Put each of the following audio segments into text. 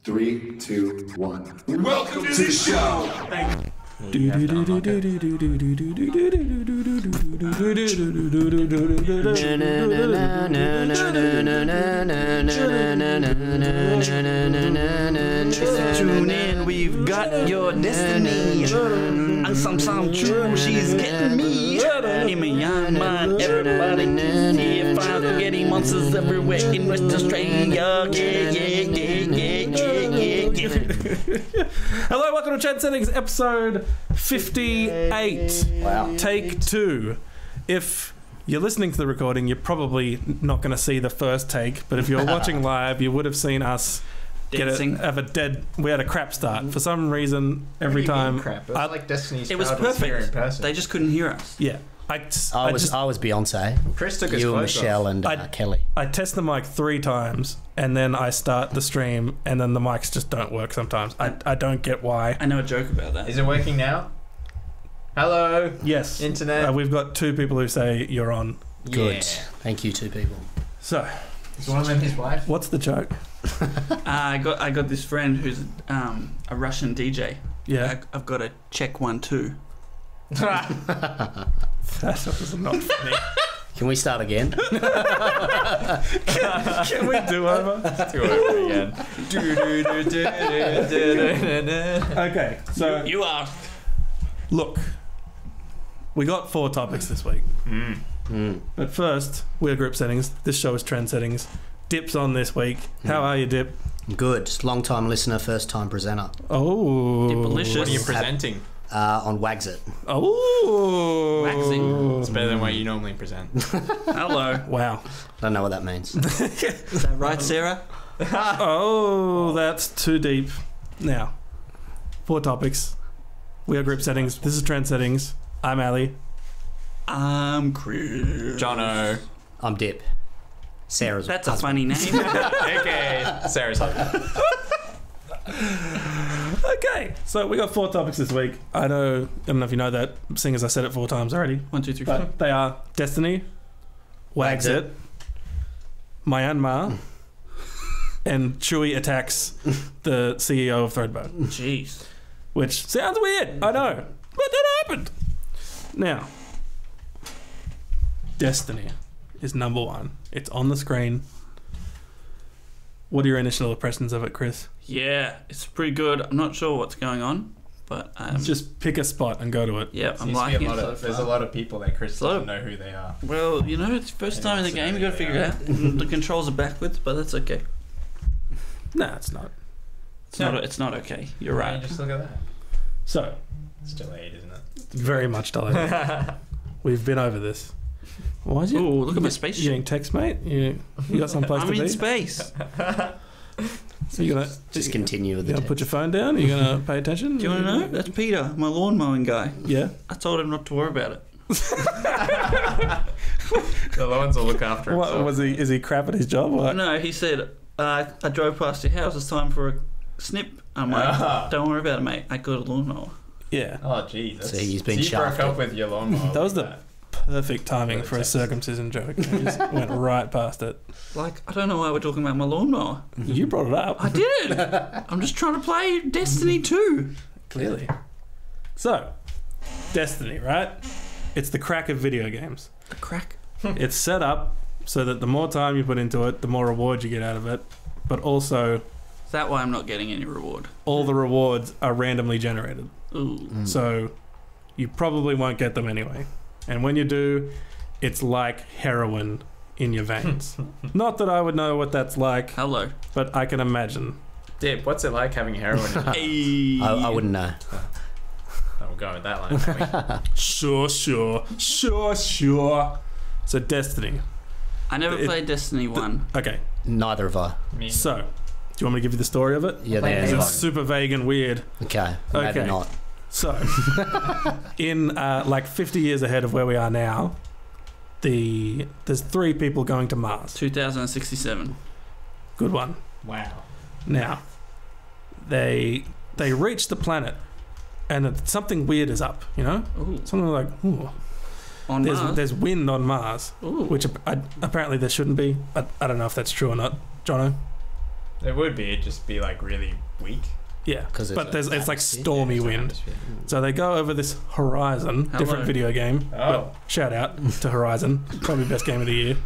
3, 2, 1. Welcome to the show! Tune in, we've got your destiny. Some true, she's getting me. In my young mind, everybody. Yeah, find spaghetti monsters everywhere in West Australia. Hello, welcome to Trend Settings, episode 58. Wow. Take 2. If you're listening to the recording, you're probably not going to see the first take, but if you're watching live, you would have seen us we had a crap start. For some reason, every time... Crap? It was like Destiny's It was Child was here in perfect. person. They just couldn't hear us. Yeah. I was Beyonce. Chris took his You, clothes Michelle, off. and Kelly. I test the mic 3 times, and then I start the stream, and then the mics just don't work sometimes. I don't get why. I know a joke about that. Is it working now? Hello? Yes. Internet? We've got 2 people who say you're on. Good. Yeah. Thank you, 2 people. So, Is one of them his wife? what's the joke? I got this friend who's a Russian DJ. Yeah. I've got a check 1 2. That was not funny. Can we start again? Can we do over? Let's do it again. Okay, so You are. look, we got 4 topics this week. But first, we're group settings. This show is Trend Settings. Dip's on this week. How are you, Dip? Good. Long time listener, first time presenter. Oh, Dipalicious. What are you presenting? On Wags It. Oh, Waxing. It's better than what you normally present. Hello. Wow. I don't know what that means. Is that right, Sarah? Oh, that's too deep. Now, 4 topics. We are group settings. This is Trend Settings. I'm Ali. I'm Chris. Jono. I'm Dip. Sarah's That's a husband. funny name. Okay. Sarah's husband. Okay, so we got 4 topics this week. I don't know if you know that, seeing as I said it 4 times already. 1 2 3 4. But they are Destiny, Wags It, Myanmar, and Chewie attacks the CEO of Threadbow. Jeez. Which sounds weird, I know, but that happened. Now, Destiny is number 1. It's on the screen. What are your initial impressions of it, Chris? Yeah, it's pretty good. I'm not sure what's going on, but Just pick a spot and go to it. yeah, I'm Seems to be liking a it lot so of, there's a far. lot of people that Chris There's a lot doesn't know who they are. Well, you know, it's first time in the game. You got to figure it out. The controls are backwards, but that's okay. No, it's not. It's not okay. You're Right. right. Just look at that. So, It's delayed, isn't it? very much delayed. We've been over this. Why is you? Ooh, look at my You spaceship. getting text, mate? You got some place I'm to in be? space. So you gonna Just continue with you the gonna put your phone down? Are you gonna pay attention? Do you want to know? That's Peter, my lawn mowing guy. Yeah. I told him not to worry about it. The lawns will look after What himself. was he? Is he crap at his job? What? No, he said, I drove past your house. It's time for a snip. I'm like, don't worry about it, mate. I got a lawnmower. Yeah. Oh, jeez. See, he's been you broke shafted. up with your lawnmower. That was with the perfect timing for a circumcision joke. He just went right past it. Like, I don't know why we're talking about my lawnmower. You brought it up. I did. I'm just trying to play Destiny 2. Clearly. So, Destiny, right? It's the crack of video games. The crack. It's set up so that the more time you put into it, the more rewards you get out of it. But also, Is that why I'm not getting any reward? all the rewards are randomly generated. Ooh. So you probably won't get them anyway. And when you do, it's like heroin in your veins. Not that I would know what that's like, Hello. but I can imagine. Dip, what's it like having heroin? Hey. I wouldn't know. We'll go with that line. won't Sure. So Destiny. I never played Destiny 1. Okay, Neither have I. we? Me. so do you want me to give you the story of it? Yeah, Play there It's you go. super vague and weird. Okay, maybe Okay. not. So, in like 50 years ahead of where we are now, there's 3 people going to Mars. 2067. Good one. Wow. Now, they reach the planet, and something weird is up. You know, Ooh. something like On Mars. there's wind on Mars, Ooh. which apparently there shouldn't be. But I don't know if that's true or not. Jono, It would be. It'd just be like really weak. Yeah, 'Cause but it's it's like atmosphere. stormy It's an wind. atmosphere. So they go over this Horizon, Hello. different video game. Oh. But shout out to Horizon, probably best game of the year.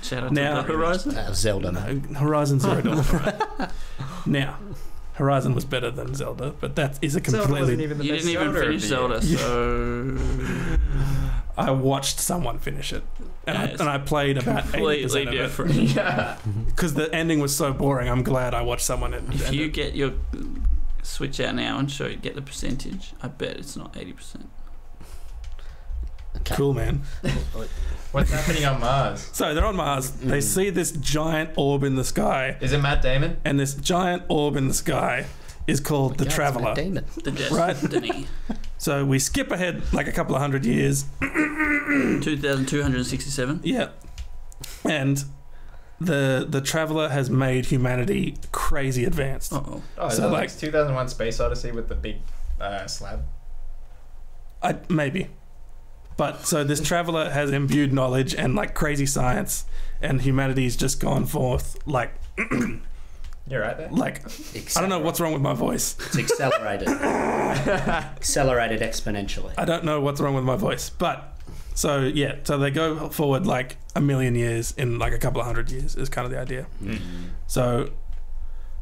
Shout out Now- to the Horizon. Zelda, mate. Horizon Zero Dawn. Now, Horizon was better than Zelda, but that is a completely. You didn't even finish Zelda, so I watched someone finish it, and, Yeah, it's I played about 80% completely of it different. Yeah. because the ending was so boring. I'm glad I watched someone. If you get your Switch out now and get the percentage, I bet it's not 80%. Okay. Cool, man. What's happening on Mars? So they're on Mars. They see this giant orb in the sky, Is it Matt Damon? and this giant orb in the sky is called the Yeah, it's Traveler. Matt Damon. The Right. Destiny. So we skip ahead like a couple of hundred years. 2,267. Yeah. And the Traveler has made humanity crazy advanced. Uh-oh. Oh, is So, that like- like 2001 Space Odyssey with the big slab? Maybe. But so this Traveler has imbued knowledge and like crazy science, and humanity's just gone forth like You're right there. I don't know what's wrong with my voice. It's accelerated. Accelerated exponentially. I don't know what's wrong with my voice. But so yeah, so they go forward like a million years in like a couple of hundred years is kind of the idea. So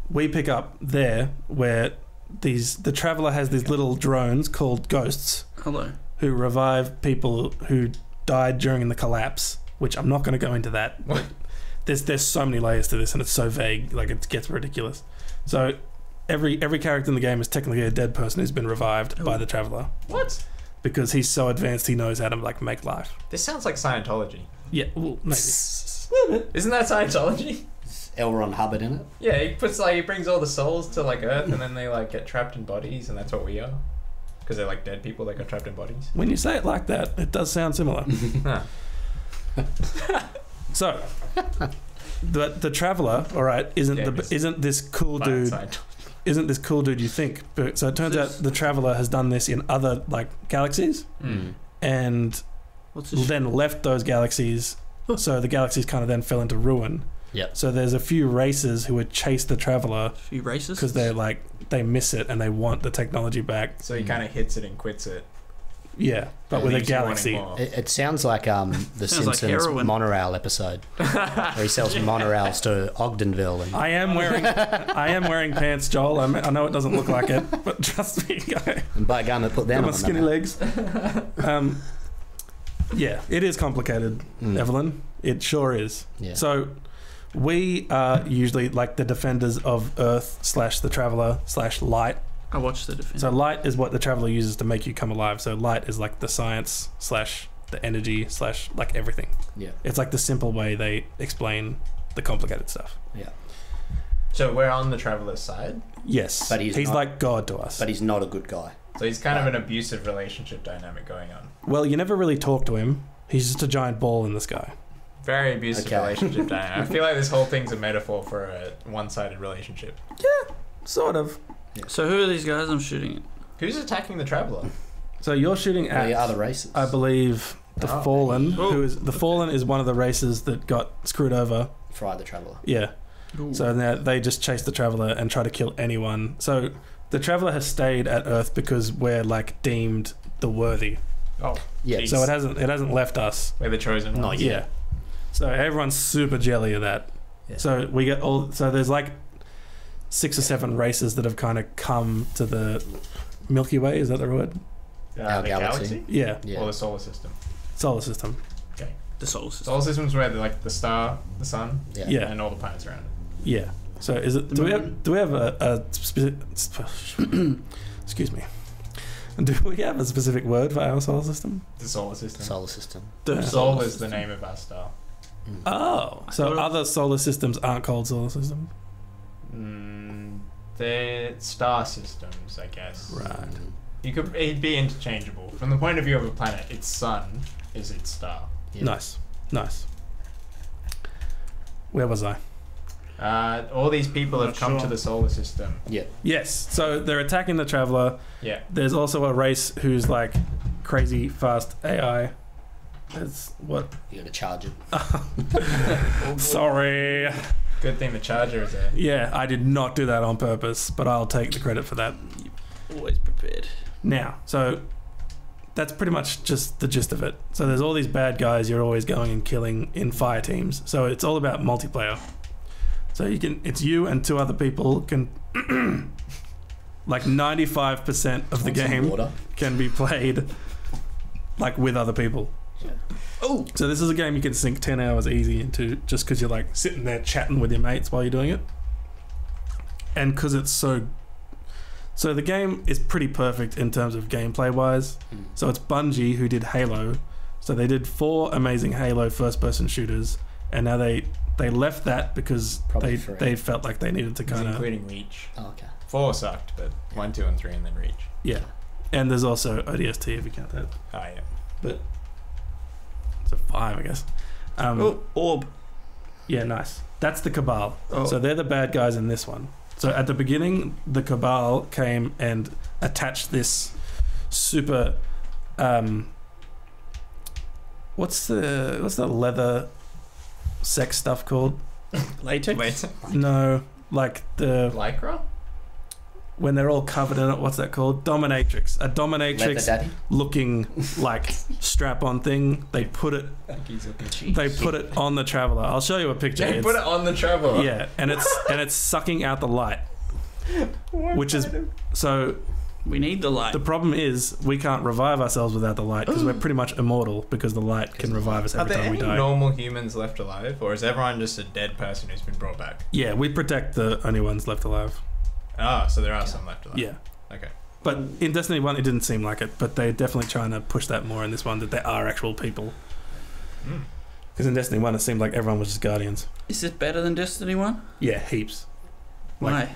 we pick up there where the Traveler has these little drones called ghosts Hello. who revive people who died during the collapse, which I'm not going to go into that. What? There's so many layers to this, and it's so vague, like it gets ridiculous. So every character in the game is technically a dead person who's been revived by the Traveler What? because he's so advanced he knows how to like make life. This sounds like Scientology. Yeah, well, maybe. Isn't that Scientology? L. Ron Hubbard in it. Yeah, he brings all the souls to like Earth, and then they like get trapped in bodies, and that's what we are. Because they're like dead people that got trapped in bodies. When you say it like that, it does sound similar. Huh. So the Traveler, all right, isn't this cool dude? Isn't this cool dude you think? But so it turns out the Traveler has done this in other like galaxies, and What's this? then left those galaxies. So the galaxies kind of then fell into ruin. Yep. So there's a few races who would chase the Traveler A few racists? because they miss it and they want the technology back. So he kind of hits it and quits it. Yeah, but with a Leaves you wanting galaxy. more. It sounds like the Sounds like Simpsons heroin. monorail episode where he sells monorails to Ogdenville. And I am wearing pants, Joel. I know it doesn't look like it, but trust me, guy. and by gum, it put them Got my on skinny them. legs. Yeah, it is complicated, Evelyn. It sure is. Yeah. So we are usually like the defenders of Earth / the Traveler / light. I watched the defense. So light is what the Traveler uses to make you come alive. So light is like the science / the energy / like everything. Yeah. It's like the simple way they explain the complicated stuff. Yeah. So we're on the Traveler's side. Yes, But he's not- like God to us. But he's not a good guy. So he's kind of an abusive relationship dynamic going on. Well, you never really talk to him. He's just a giant ball in the sky. Very abusive Okay. relationship dynamic. I feel like this whole thing's a metaphor for a one-sided relationship. Sort of. So who are these guys I'm shooting at? Who's attacking the Traveler? So you're shooting at, The other races. I believe, the Oh. Fallen. Oh. Who is the Fallen is one of the races that got screwed over. Fry the Traveller. Yeah. Ooh. So now they just chase the Traveler and try to kill anyone. So the Traveler has stayed at Earth because we're like deemed the worthy. Oh, Yeah. Jeez. So it hasn't left us. we're the chosen ones. Not Yeah. yet. So everyone's super jelly of that. Yeah. So we get all. So there's like 6 or 7 races that have kind of come to the Milky Way. Is that the word? Our the galaxy. Yeah. Yeah. Or the solar system. Solar system. The solar system. Solar system's where like the star, the sun, Yeah. and all the planets around it. Yeah. So is it? Do we have a specific? Excuse me. Do we have a specific word for our solar system? The solar system. Solar system. The Sol is the name of our star. Oh, so thought it- other solar systems aren't called solar system. They're star systems, I guess. Right. It'd be interchangeable. From the point of view of a planet, its sun is its star. Yeah. Nice. Where was I? All these people have Not come to sure. the solar system. Yeah. Yes. So they're attacking the Traveler. Yeah. There's also a race who's like crazy fast AI. That's what. You got to charge it. Sorry. Good thing the charger is there. Yeah, I did not do that on purpose, but I'll take the credit for that. Always prepared. Now, so that's pretty much just the gist of it. So there's all these bad guys you're always going and killing in fire teams. So it's all about multiplayer. So it's you and 2 other people can like 95% of the game can be played like with other people. Yeah. Oh, so this is a game you can sink 10 hours easy into just because you're like sitting there chatting with your mates while you're doing it. And because it's so the game is pretty perfect in terms of gameplay wise. So it's Bungie who did Halo. So they did 4 amazing Halo first person shooters, and now they left that because they felt like they needed to kind of, including Reach. Oh, okay. 4 sucked, but 1, 2, and 3, and then Reach. Yeah. And there's also ODST if you count that. Oh yeah. But it's a 5, I guess. Orb. Yeah, nice. That's the Cabal. Oh. So they're the bad guys in this one. So at the beginning, the Cabal came and attached this super. What's the leather sex stuff called? Latex? No, like the Lycra? when they're all covered in it. What's that called? Dominatrix. A dominatrix looking like strap-on thing. They put it. They put it on the Traveler. I'll show you a picture. They put it on the Traveler. Yeah, and it's sucking out the light, which is so. We need the light. The problem is we can't revive ourselves without the light because we're pretty much immortal because the light can revive us every time we die. Are there any normal humans left alive, or is everyone just a dead person who's been brought back? Yeah, we protect the only ones left alive. Ah, so there are some left alive. Yeah. Okay. But in Destiny 1 it didn't seem like it, but they're definitely trying to push that more in this one, that there are actual people. Because in Destiny 1 it seemed like everyone was just Guardians. Is this better than Destiny 1? Yeah, heaps. Why?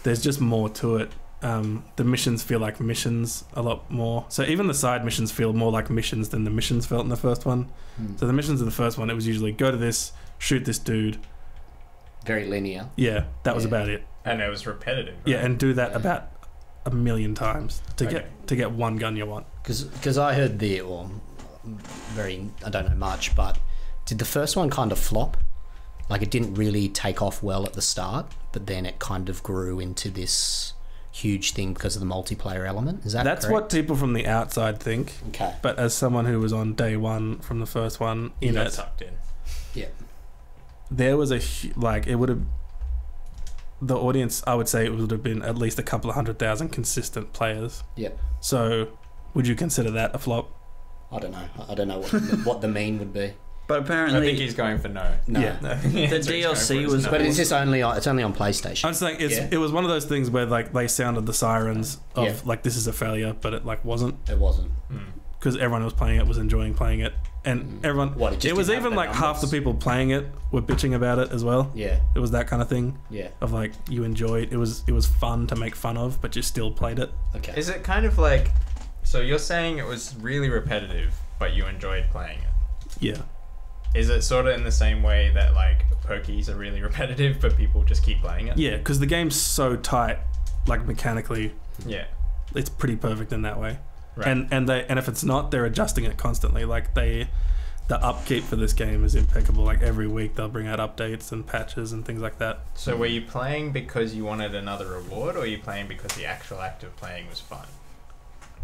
There's just more to it. The missions feel like missions a lot more. So even the side missions feel more like missions than the missions felt in the first one. So the missions in the first one, it was usually go to this, shoot this dude. Very linear. Yeah, that was about it. And it was repetitive. Right? Yeah, and do that about a million times to get one gun you want. Because I heard I don't know much, but did the first one kind of flop? Like it didn't really take off well at the start, but then it kind of grew into this huge thing because of the multiplayer element. Is that That's correct? what people from the outside think. Okay. But as someone who was on day one from the first one in it, sucked in. Yeah. There was it would have, the audience, I would say it would have been at least a couple of 100,000 consistent players. Yep. So would you consider that a flop? I don't know. I don't know what the mean would be. But apparently, I think he's going for no. No. Yeah. the DLC was. But it's just only on PlayStation. I'm saying it was one of those things where like they sounded the sirens of like this is a failure, but it like wasn't. It wasn't. Because everyone who was playing it was enjoying playing it, and everyone. It was even like half the people playing it were bitching about it as well. Yeah. It was that kind of thing. Yeah. Of like you enjoyed it was fun to make fun of, but you still played it. Okay. Is it kind of like, so you're saying it was really repetitive, but you enjoyed playing it? Yeah. Is it sort of in the same way that like pokies are really repetitive, but people just keep playing it? Yeah, because the game's so tight, like mechanically. Yeah. It's pretty perfect in that way. Right. And if it's not, they're adjusting it constantly. Like the upkeep for this game is impeccable. Like every week they'll bring out updates and patches and things like that. So were you playing because you wanted another reward, or were you playing because the actual act of playing was fun?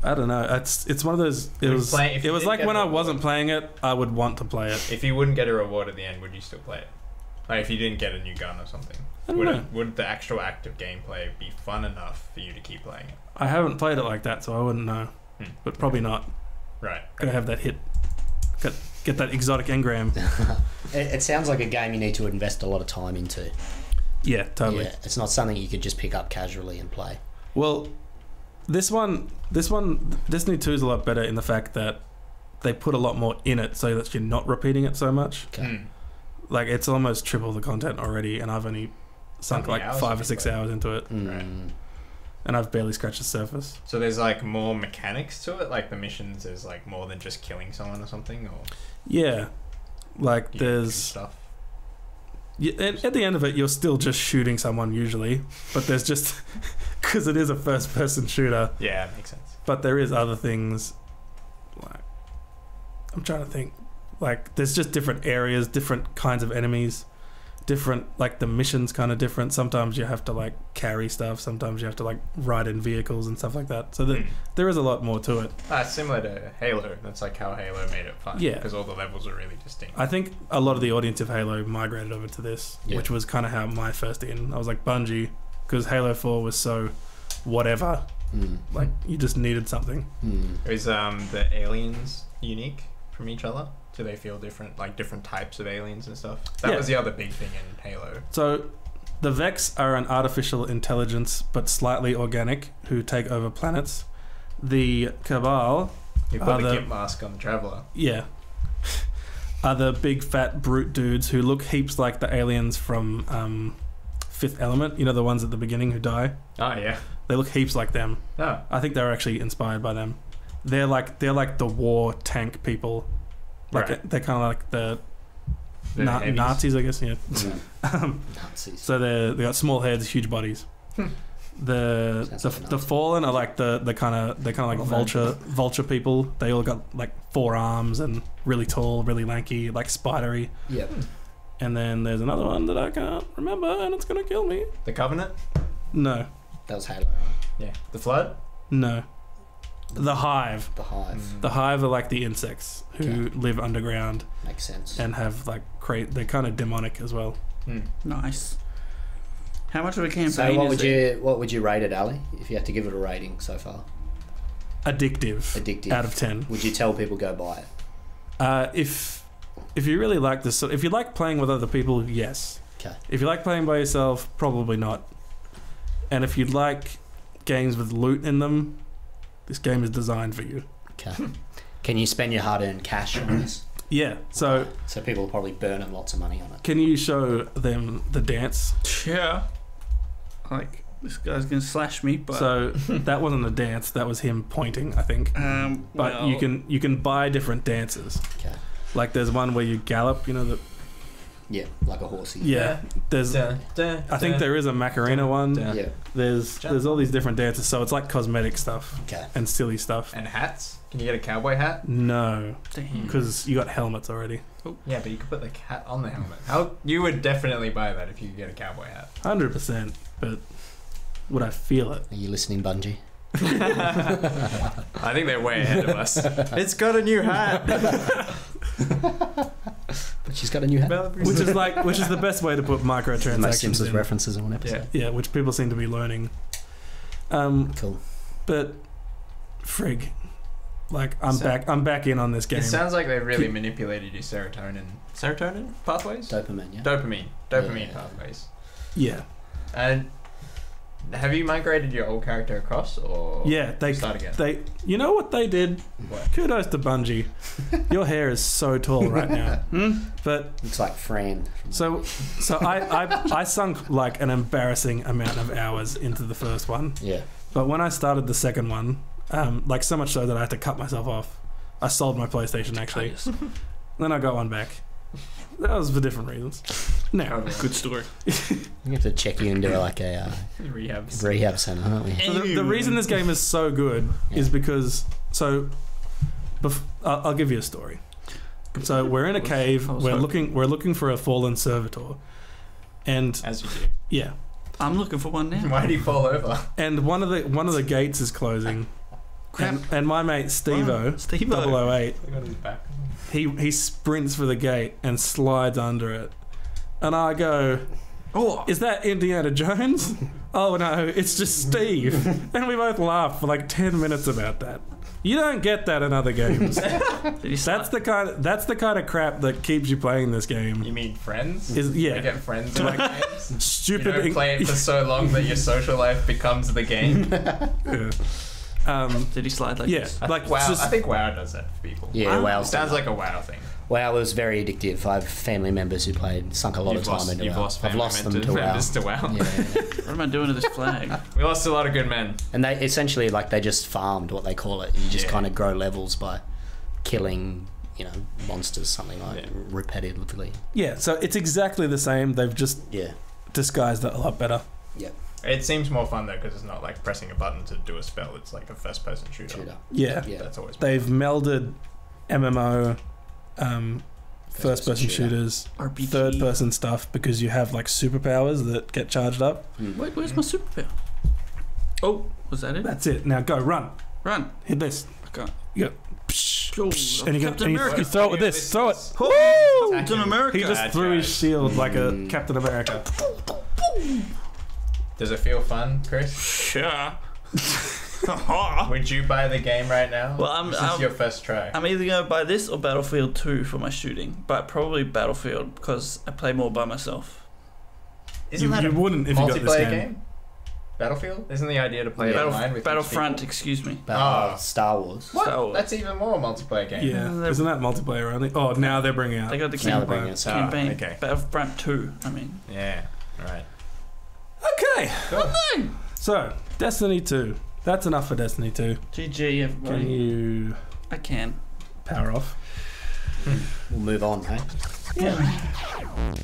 I don't know. It's one of those. It was like when I wasn't playing it, I would want to play it. If you wouldn't get a reward at the end, would you still play it? Like if you didn't get a new gun or something, would the actual act of gameplay be fun enough for you to keep playing it? I haven't played it like that, so I wouldn't know. But probably not. Right. Gotta have that hit. Get that exotic engram. It sounds like a game you need to invest a lot of time into. Yeah, totally. Yeah, it's not something you could just pick up casually and play. Well, this one, Destiny 2 is a lot better in the fact that they put a lot more in it so that you're not repeating it so much. Okay. Like, it's almost triple the content already, and I've only sunk like 5 or 6 hours into it. Right. And I've barely scratched the surface. So there's like more mechanics to it? Like the missions is like more than just killing someone or something? Or yeah. Like there's... stuff? Yeah, at the end of it, you're still just shooting someone usually, but there's just... Because it is a first-person shooter. Yeah, makes sense. But there is other things, like... I'm trying to think. Like, there's just different areas, different kinds of enemies. different, like the missions kind of different. Sometimes you have to like carry stuff, sometimes you have to like ride in vehicles and stuff like that. So there is a lot more to it. Similar to Halo. That's like how Halo made it fun. Yeah. Because all the levels are really distinct. I think a lot of the audience of Halo migrated over to this, which was kind of how my first in. I was like Bungie, because Halo 4 was so whatever. Like you just needed something. Is the aliens unique from each other? Do they feel different, like different types of aliens and stuff? That was the other big thing in Halo. So the Vex are an artificial intelligence, but slightly organic, who take over planets. The Cabal You put the gimp mask on the Traveller. Yeah. Are the big fat brute dudes who look heaps like the aliens from Fifth Element. You know, the ones at the beginning who die? Oh, yeah. They look heaps like them. Oh. I think they were actually inspired by them. They're like the war tank people. Like Right. they're kind of like the heavies. Nazis, I guess. Yeah. Nazis. So they got small heads, huge bodies. The Sounds like a the Nazi. Fallen are like the kind of like vulture people. They all got like 4 arms and really tall, really lanky, like spidery. Yep. And then there's another one that I can't remember, and it's gonna kill me. The Covenant? No, That was Halo, right? Yeah. The Flood? no. The Hive. The Hive. The Hive are like the insects who live underground Makes sense. and have like they're kind of demonic as well. Nice. How much of a campaign So what is would it? what would you rate it, Ali? If you had to give it a rating so far, Addictive. addictive. Out of 10. Would you tell people go buy it? If you really like this, if you like playing with other people, yes. Okay. If you like playing by yourself, probably not. And if you like games with loot in them, this game is designed for you. Okay. Can you spend your hard-earned cash on this? Yeah. So So people are probably burning lots of money on it. can you show them the dance? Yeah. Like, this guy's gonna slash me, but... So that wasn't a dance. That was him pointing, I think. But well, you can buy different dances. Okay. Like there's one where you gallop. You know the Yeah, like a horsey. yeah. There's I think there is a Macarena one. Yeah. There's all these different dances. So it's like cosmetic stuff Okay. and silly stuff. And hats? Can you get a cowboy hat? No, Damn. because you got helmets already. Yeah, but you could put the hat on the helmet. How you would definitely buy that if you could get a cowboy hat. 100%. But would I feel it? Are you listening, Bungie? I think they're way ahead of us. It's got a new hat. But she's got a new hat. Which is the best way to put Most microtransactions Simpsons in. references in one episode. Yeah, which people seem to be learning. Cool. But frig, like I'm So- back in on this game. It sounds like they really manipulated your serotonin pathways. Dopamine, yeah. Dopamine Yeah. pathways. Yeah, And have you migrated your old character across, or yeah. start again? They, you know what they did? What? Kudos to Bungie. Your hair is so tall right now. But Looks like Fran. so I sunk like an embarrassing amount of hours into the first one. Yeah. But when I started the second one, like so much so that I had to cut myself off. I sold my PlayStation actually. Then I got one back. That was for different reasons. No. Good story. We have to check you into like a Rehab. rehab center, aren't we? So the reason this game is so good is because I'll give you a story. So we're in a cave. We're looking for a fallen servitor, and As you do. yeah, I'm looking for one now. Why do you fall over? and one of the gates is closing. Crap. And my mate Steve-O, Steve-O. 008, I got his back. he sprints for the gate and slides under it. And I go, Oh, is that Indiana Jones? Oh no, it's just Steve. And we both laughed for like 10 minutes about that. You don't get that in other games. did he That's the kind of crap that keeps you playing this game. You mean friends? Is You yeah, get friends in like games? You stupid. don't play it for so long that your social life becomes the game. Did he slide like Yeah, this? like WoW. just- I think WoW does that for people. Yeah, WoW. It sounds like a WoW thing. WoW was very addictive. I have family members who sunk a lot of time into You've WoW. lost I've family lost them to WoW. members to WoW. Yeah. What am I doing to this flag? We lost a lot of good men. And they essentially they just farmed what they call it. You just Yeah. kind of grow levels by killing, monsters, something like repetitively. yeah. So it's exactly the same. They've just Yeah. disguised it a lot better. It seems more fun though because it's not like pressing a button to do a spell. It's like a first-person shooter. Shooter. Yeah, Yeah. That's always. they've melded MMO first-person shooters, RPG. third-person stuff because you have like superpowers that get charged up. Wait, where's my superpower? Oh, was that it? That's it. Now go, run, Run. hit this. Okay. You go, psh, Oh, psh, and you, Captain and you America. throw it with this. Throw it. Woo! Captain America. He just Bad threw his guys. shield like a Captain America. Does it feel fun, Chris? Sure. Would you buy the game right now? Well, this is your first try. I'm either going to buy this or Battlefield 2 for my shooting, but probably Battlefield because I play more by myself. Isn't You that a wouldn't if you got this multiplayer game. Battlefield? Isn't the idea to play it online with Battlefront, excuse me. Star Wars. What? Star Wars. That's even more multiplayer game. Yeah, isn't that multiplayer only? Oh, now they're bringing out. They got the Now they're bringing campaign. it. Okay. Battlefront 2, I mean. Yeah. Right. Okay. Cool. So, Destiny 2. That's enough for Destiny 2. GG, everybody. Can you I can. power off? We'll move on, hey? Yeah.